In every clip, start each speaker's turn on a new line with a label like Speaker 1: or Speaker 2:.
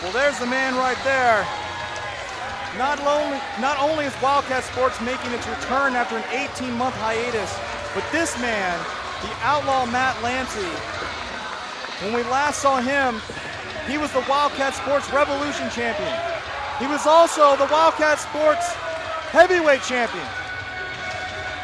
Speaker 1: Well, there's the man right there. Not only is Wildcat Sports making its return after an 18-month hiatus, but this man, the outlaw Matt Lancie, when we last saw him, he was the Wildcat Sports Revolution champion. He was also the Wildcat Sports heavyweight champion.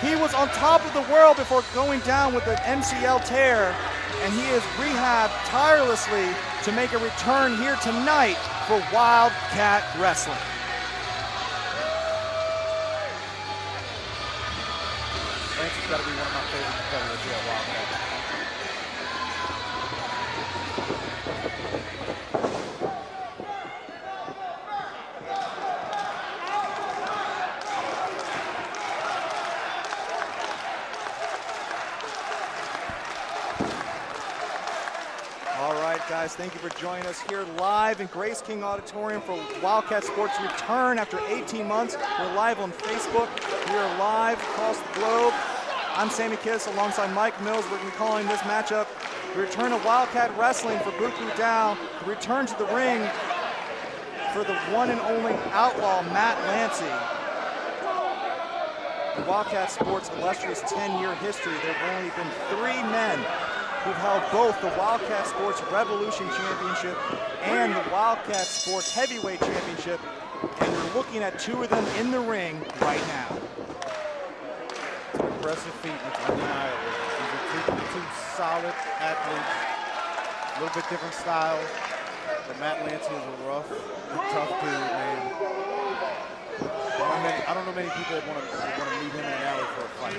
Speaker 1: He was on top of the world before going down with an MCL tear, and he has rehabbed tirelessly to make a return here tonight for Wildcat Wrestling.
Speaker 2: Lancie's got to be one of my favorite competitors here at Wildcat.
Speaker 1: Guys, thank you for joining us here live in Grace King Auditorium for Wildcat Sports return after 18 months. We're live on Facebook. We are live across the globe. I'm Sammy Kiss alongside Mike Mills. We're going to be calling this matchup the return of Wildcat Wrestling for Buku Dow, the return to the ring for the one and only outlaw Matt Lancie. In Wildcat Sports' illustrious 10-year history, there have only been 3 men who've held both the Wildcat Sports Revolution Championship and the Wildcat Sports Heavyweight Championship, and we're looking at 2 of them in the ring right now.
Speaker 2: It's an impressive feat, it's undeniable. These are two solid athletes, a little bit different styles, but Matt Lancie is a rough and tough dude, man. I don't know many people that want to meet him in an alley for a fight.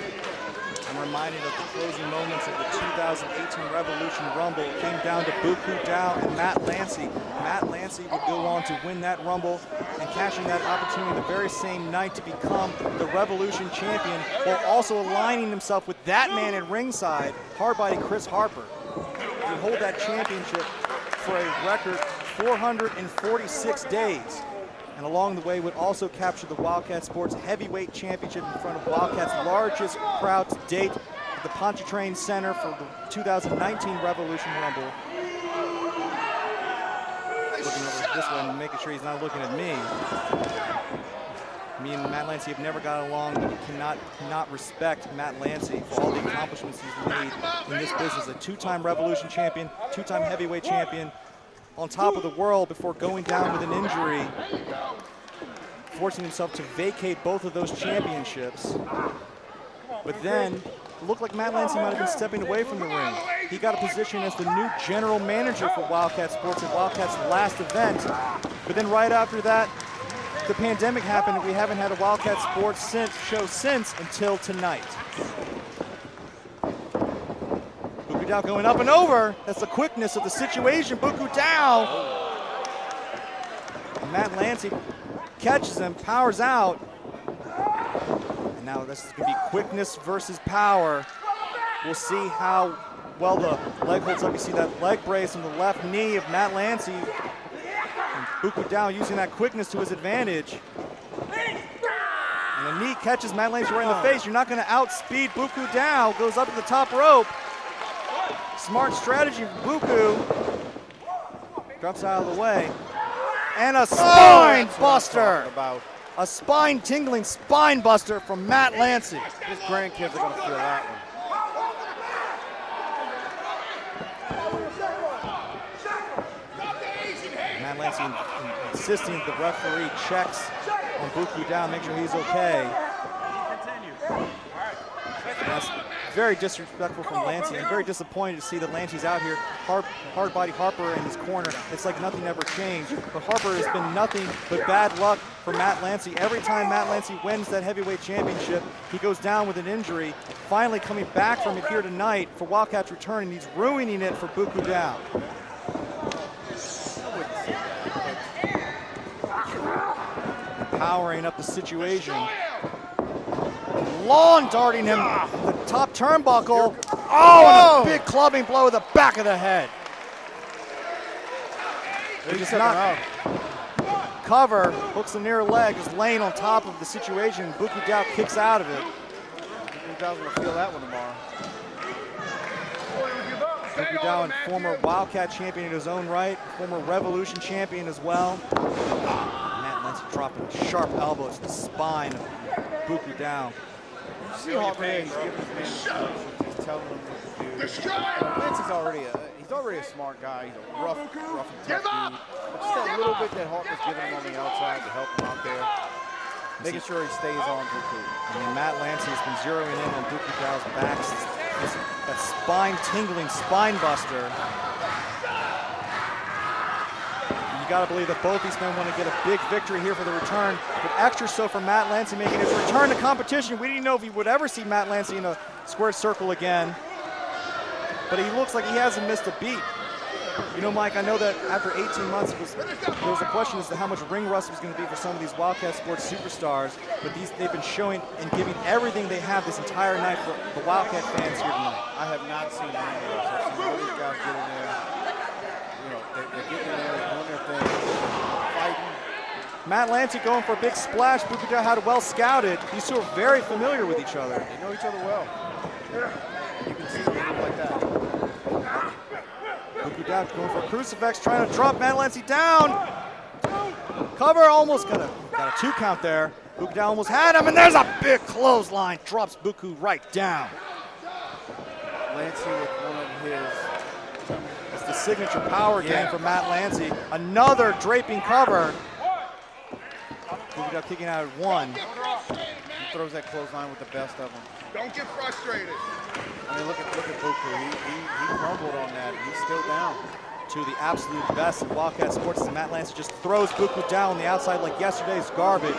Speaker 1: I'm reminded of the closing moments of the 2018 Revolution Rumble. It came down to Buku Dow and Matt Lancie. Matt Lancie would go on to win that Rumble and cash in that opportunity the very same night to become the Revolution champion, while also aligning himself with that man at ringside, hard-body Chris Harper, to hold that championship for a record 446 days. And along the way would also capture the Wildcat Sports Heavyweight Championship in front of Wildcat's largest crowd to date at the Pontchartrain Center for the 2019 Revolution Rumble. Looking over this one, making sure he's not looking at me. Me and Matt Lancie have never got along, but you cannot not respect Matt Lancie for all the accomplishments he's made in this business. A 2-time Revolution champion, 2-time heavyweight champion, on top of the world before going down with an injury, forcing himself to vacate both of those championships. But then, it looked like Matt Lancie might have been stepping away from the ring. He got a position as the new general manager for Wildcat Sports at Wildcat's last event. But then right after that, the pandemic happened and we haven't had a Wildcat Sports show since until tonight. Buku Dow going up and over. That's the quickness of the situation. Buku Dow. Matt Lancie catches him, powers out. And now this is going to be quickness versus power. We'll see how well the leg holds up. You see that leg brace on the left knee of Matt Lancie. And Buku Dow using that quickness to his advantage. And the knee catches Matt Lancie right in the face. You're not going to outspeed Buku Dow. Goes up to the top rope. Smart strategy from Buku. Drops out of the way. And a spine buster. A spine-tingling spine buster from Matt Lancie.
Speaker 2: His grandkids are going to feel that one.
Speaker 1: Matt Lancie insisting that the referee checks on Buku Dow, make sure he's okay. That's very disrespectful from Lancie. I'm very disappointed to see that Lancie's out here, hard body Harper in his corner. It's like nothing ever changed. But Harper has been nothing but bad luck for Matt Lancie. Every time Matt Lancie wins that heavyweight championship, he goes down with an injury. Finally coming back from it here tonight for Wildcat's return, and he's ruining it for Buku Dow. Powering up the situation. Lawn darting him the top turnbuckle. Oh, and a big clubbing blow to the back of the head. They just not cover, hooks the near leg, is laying on top of the situation. Buku Dow kicks out of it.
Speaker 2: Buku Dow's gonna feel that one tomorrow.
Speaker 1: Buku Down, former Wildcat champion in his own right, former Revolution champion as well. Matt Lancie dropping sharp elbows to the spine of Buku Down.
Speaker 2: You see Harper there, he's giving his man instructions, he's telling him what to do. Lancie's already a smart guy. He's a rough and tough dude. But just that little bit that Harper's giving him on the outside to help him out there, making sure he stays on Buku.
Speaker 1: I mean, Matt Lancie has been zeroing in on Buku Dow's back. That spine-tingling spine buster. You got to believe that both these men want to get a big victory here for the return, but extra so for Matt Lancie making his return to competition. We didn't know if he would ever see Matt Lancie in a square circle again, but he looks like he hasn't missed a beat. You know, Mike, I know that after 18 months, there was a question as to how much ring rust was going to be for some of these Wildcat Sports superstars, but they've been showing and giving everything they have this entire night for the Wildcat fans here tonight.
Speaker 2: I have not seen ring rust. I've seen all these guys get in there. You know, they're getting in there, they're doing their thing, fighting.
Speaker 1: Matt Lancie going for a big splash. Buku Dow had it well scouted. These two are very familiar with each other.
Speaker 2: They know each other well. You can see them move like that.
Speaker 1: Buku Dow going for a crucifix, trying to drop Matt Lancie down. Cover, almost got a 2 count there. Buku Dow almost had him, and there's a big clothesline. Drops Buku right down.
Speaker 2: Lancie with one of his.
Speaker 1: It's the signature power game for Matt Lancie. Another draping cover. Buku Dow kicking out at 1.
Speaker 2: He throws that clothesline with the best of them.
Speaker 3: Don't get frustrated.
Speaker 2: I mean, look at Buku. He crumbled on that. He's still down.
Speaker 1: Two of the absolute best in Wildcat Sports. Matt Lancie just throws Buku down on the outside like yesterday's garbage.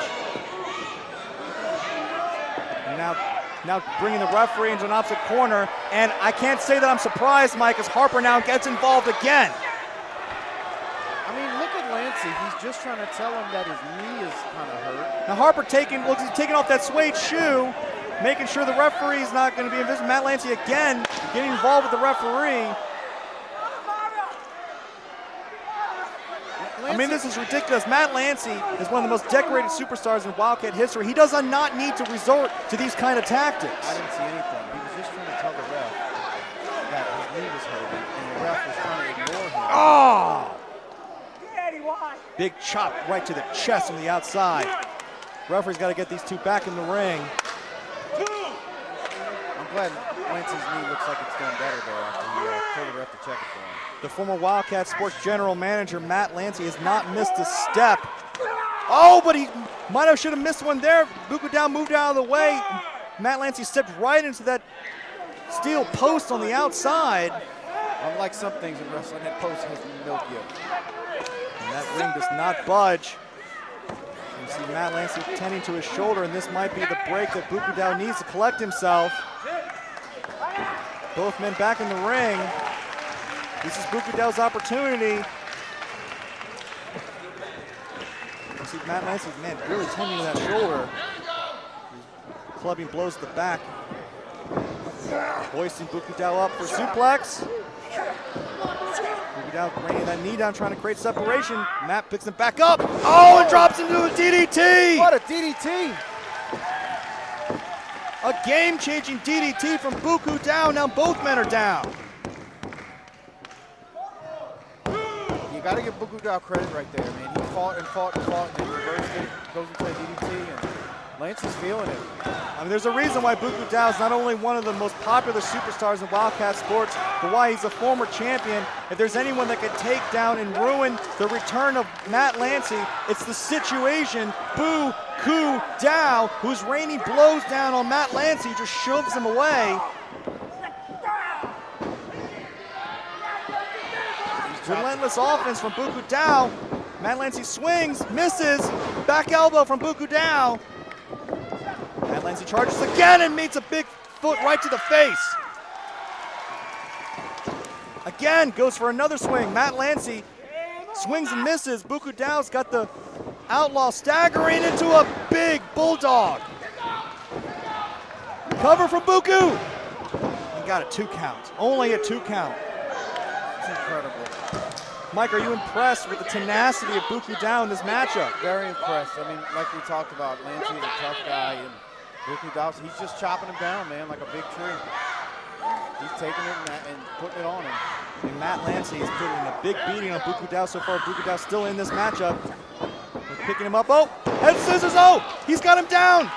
Speaker 1: And now bringing the referee into an opposite corner. And I can't say that I'm surprised, Mike, as Harper now gets involved again.
Speaker 2: I mean, look at Lancie. He's just trying to tell him that his knee is kind of hurt.
Speaker 1: Now Harper taking off that suede shoe, making sure the referee's not going to be invisible. Matt Lancie again getting involved with the referee. I mean, this is ridiculous. Matt Lancie is one of the most decorated superstars in Wildcat history. He does not need to resort to these kind of tactics.
Speaker 2: I didn't see anything. He was just trying to tell the ref that his knee was hurting, and the ref was trying to ignore him.
Speaker 1: Oh! Big chop right to the chest from the outside. Referee's got to get these two back in the ring.
Speaker 2: I'm glad Lancie's knee looks like it's doing better there after he told the ref to check it for him.
Speaker 1: The former Wildcat Sports general manager, Matt Lancie, has not missed a step. Oh, but he should have missed one there. Buku Dow moved out of the way. Matt Lancie stepped right into that steel post on the outside.
Speaker 2: Unlike some things in wrestling, that post has no give.
Speaker 1: And that ring does not budge. You see Matt Lancie tending to his shoulder, and this might be the break that Buku Dow needs to collect himself. Both men back in the ring. This is Buku Dow's opportunity. You see Matt Lancie's man really tending to that shoulder. He's clubbing blows to the back. Hoisting Buku Dow up for suplex. Buku Dow bringing that knee down, trying to create separation. Matt picks him back up. Oh, and drops into a DDT.
Speaker 2: What a DDT.
Speaker 1: A game-changing DDT from Buku Dow. Now both men are down.
Speaker 2: You got to give Buku Dow credit right there, man. He fought and fought and fought, and then reversed it, goes into a DDT, and Lancie's feeling it.
Speaker 1: I mean, there's a reason why Buku Dow is not only one of the most popular superstars in Wildcat Sports, but why he's a former champion. If there's anyone that could take down and ruin the return of Matt Lancie, it's the situation Buku Dow, who's raining blows down on Matt Lancie, just shoves him away. Relentless offense from Buku Dow. Matt Lancie swings, misses, back elbow from Buku Dow. Matt Lancie charges again and meets a big foot right to the face. Again, goes for another swing. Matt Lancie swings and misses. Buku Dow's got the outlaw staggering into a big bulldog. Cover from Buku. He got a 2 count, only a 2 count.
Speaker 2: It's incredible.
Speaker 1: Mike, are you impressed with the tenacity of Buku Dow in this matchup?
Speaker 2: Very impressed. I mean, like we talked about, Lancie's a tough guy, and Buku Dow, he's just chopping him down, man, like a big tree. He's taking it and putting it on him.
Speaker 1: And Matt Lancie is putting a big beating on Buku Dao so far. Buku Dao still in this matchup. They're picking him up. Oh, head scissors. Oh, he's got him down.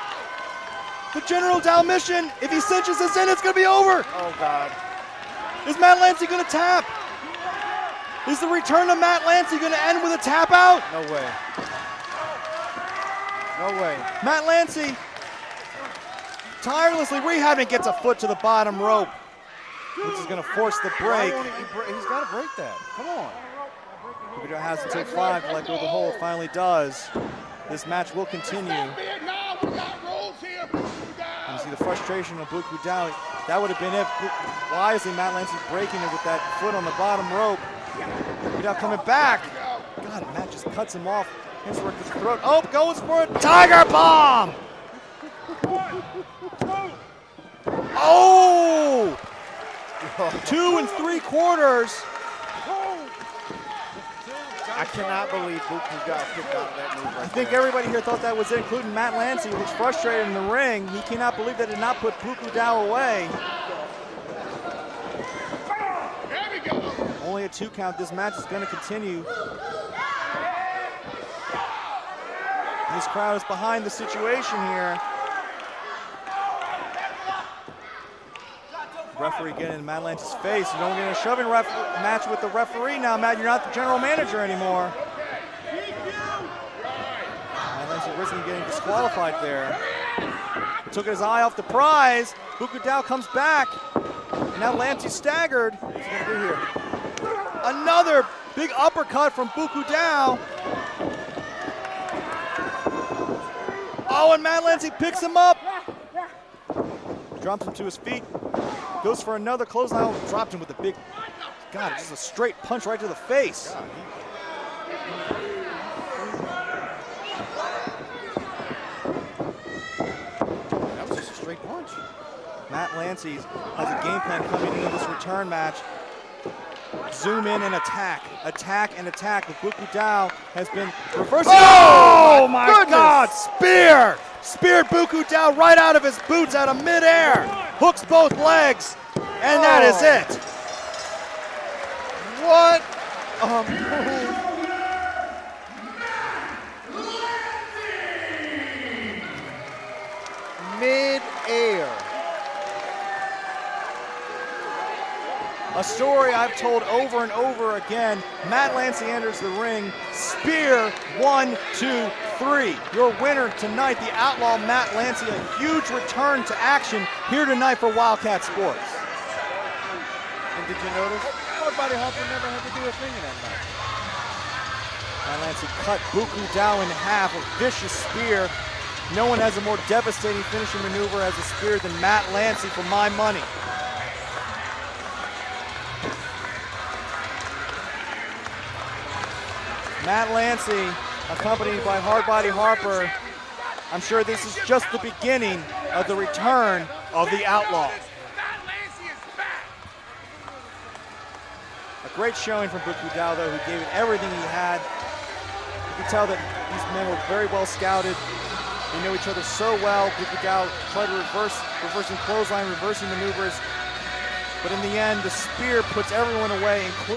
Speaker 1: The General Dao mission, if he cinches this in, it's going to be over.
Speaker 2: Oh, God.
Speaker 1: Is Matt Lancie going to tap? Is the return of Matt Lancie going to end with a tap out?
Speaker 2: No way. No way.
Speaker 1: Matt Lancie tirelessly rehabbing, gets a foot to the bottom rope, which is going to force the break.
Speaker 2: He's got to break that. Come on.
Speaker 1: Buku Dao has until 5 to let go of the hold. Finally does. This match will continue. You see the frustration of Buku Dao. That would have been it. Wisely, Matt Lancie breaking it with that foot on the bottom rope. Buku Dao coming back. God, Matt just cuts him off. Hands work his throat. Oh, goes for a Tiger Bomb! Oh! 2 3/4.
Speaker 2: I cannot believe Buku got kicked out of that move right
Speaker 1: I think everybody here thought that was it, including Matt Lancie, who was frustrated in the ring. He cannot believe they did not put Buku Dao away. Only a 2 count. This match is going to continue. This crowd is behind the situation here. Referee getting in Matt Lancie's face. You don't get a shoving match with the referee now, Matt. You're not the general manager anymore. Matt Lancie risking getting disqualified there. He took his eye off the prize. Buku Dao comes back. And now Lancie's staggered. What's he gonna do here? Another big uppercut from Buku Dao. Oh, and Matt Lancie picks him up. Drops him to his feet. Goes for another clothesline. Dropped him with a big, God, just a straight punch right to the face.
Speaker 2: That was just a straight punch.
Speaker 1: Matt Lancie has a game plan coming into this return match. Zoom in and attack. Attack and attack. The Buku Dao has been reversing. Oh my God! Spear! Speared Buku Dao right out of his boots out of midair. Hooks both legs. And that is it.
Speaker 2: What a move. Mid-air.
Speaker 1: A story I've told over and over again. Matt Lancie enters the ring. Spear, 1, 2, 3. Your winner tonight, the Outlaw Matt Lancie. A huge return to action here tonight for Wildcat Sports.
Speaker 2: And did you notice? Nobody Harper never had to do a thing in that match.
Speaker 1: Matt Lancie cut Buku Dao in half, a vicious spear. No one has a more devastating finishing maneuver as a spear than Matt Lancie for my money. Matt Lancie, accompanied by Hardbody Harper. I'm sure this is just the beginning of the return of the Outlaw. A great showing from Buku Dao, though, who gave it everything he had. You can tell that these men were very well scouted. They know each other so well. Buku Dao tried to reversing clothesline, reversing maneuvers. But in the end, the spear puts everyone away, including